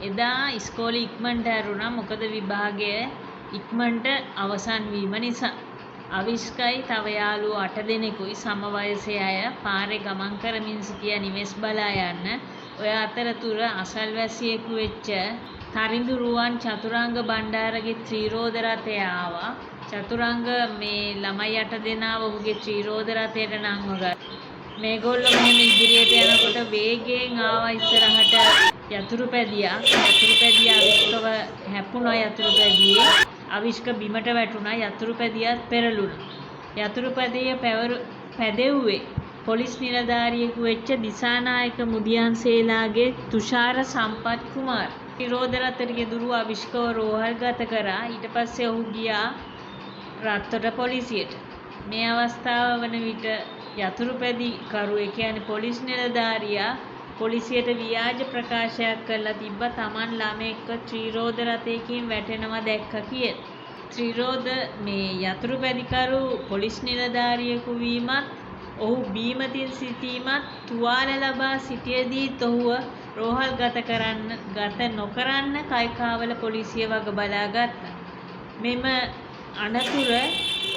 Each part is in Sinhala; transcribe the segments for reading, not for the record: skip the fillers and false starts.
එදා ඉස්කෝලේ ඉක්මනට ඇරුණා. මොකද විභාගය ඉක්මනට අවසන් වීම නිසා. අවිෂ්කයි තව යාළුවෝ 8 දෙනෙකුයි සම වයසේ අය පාරේ ගමන් කරමින් සිටිය නිවෙස් බලා යන්න. ඔය අතරතුර අසල්වැසියෙකු වෙච්ච තරිඳු රුවන් චතුරංග බණ්ඩාරගේ ත්‍රිරෝද රථය ආවා. චතුරංග මේ ළමයි 8 දෙනාව ඔහුගේ ත්‍රිරෝද රථයට නංවගත්තා. මේගොල්ලෝ මෙහෙම ඉදිරියට යනකොට වේගයෙන් ආවා ඉස්සරහට යතුරුපැදියා. යතුරුපැදියා අවිෂ්කව හැප්පුණා යතුරුපැදියේ. අවිෂ්ක බිමට වැටුණා. යතුරුපැදියත් පෙරළුණා. යතුරුපැදිය පැදෙව්වේ පොලිස් නිලධාරියෙකු වෙච්ච දිසානායක මුදියන්සේලාගේ තුෂාර සම්පත් කුමාර්. ත්‍රිරෝද රථයට ගෙදුරු අවිෂ්කව රෝහල්ගත කරා. ඊට පස්සේ ඔහු ගියා රත්තොට පොලිසියට. මේ අවස්ථාව වන විට යතුරුපැදි කරු ඒ කියන්නේ පොලිස් නිලධාරියා පොලිසියට ව්‍යාජ ප්‍රකාශයක් කරලා තිබ්බ තමන් ළමෙක්ව ත්‍රිරෝද රථයකින් වැටෙනවා දැක්කා කියලා. ත්‍රිරෝද මේ යතුරුපැදි කරු පොලිස් නිලධාරියෙකු වීමත් ඔහු බීමතින් සිටීමත් තුවාල ලබා සිටියදීත් ඔහුව රෝහල් ගත නොකරන්න කයිකාවල පොලිසිය වග බලා ගත්තා. මෙම අනතුර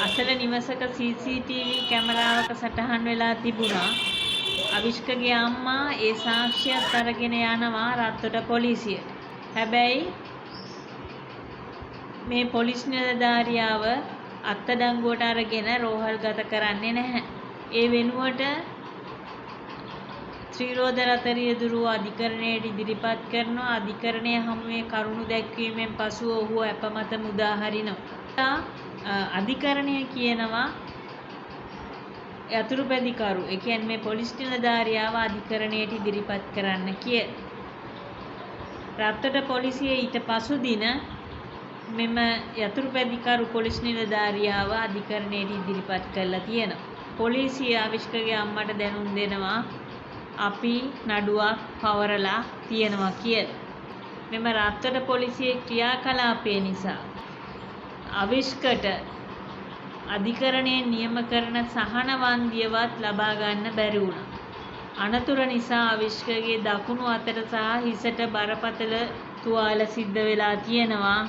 අසල නිවසක CCTV කැමරාවක සටහන් වෙලා තිබුණා. අවිෂ්කගේ අම්මා ඒ සාක්ෂියත් අරගෙන යනවා රත්තොට පොලිසියට. හැබැයි මේ පොලිස් නිලධාරියාව අත්අඩංගුවට අරගෙන රෝහල් ගත කරන්නේ නැහැ. ඒ වෙනුවට ත්‍රිරෝද රථය යෙදුරු අධිකරණයට ඉදිරිපත් කරනවා. අධිකරණය හමුවේ කරුණු දැක්වීමෙන් පසුව ඔහු අපමත මුදා හරිනවා. අධිකරණය කියනවා යතුරුපැදිකරු ඒ කියන්නේ මේ පොලිස් නිලධාරියාව අධිකරණයට ඉදිරිපත් කරන්න කිය. රත්තොට පොලිසිය ඊට පසු දින මෙම යතුරුපැදිකරු පොලිස් නිලධාරියාව අධිකරණයට ඉදිරිපත් කළා තියෙනවා. පොලිසිය අවිෂ්කගේ අම්මට දැනුම් දෙනවා අපි නඩුවක් පවරලා තියෙනවා කියලා. මෙම රත්තොට පොලිසියේ ක්‍රියාකලාපය නිසා අවිෂ්කට අධිකරණයෙන් නියම කරන සහන වන්දියවත් ලබා ගන්න බැරි වුණා. අනතුර නිසා අවිෂ්කගේ දකුණු අතට සහ හිසට බරපතල තුවාල සිද්ධ වෙලා තියෙනවා.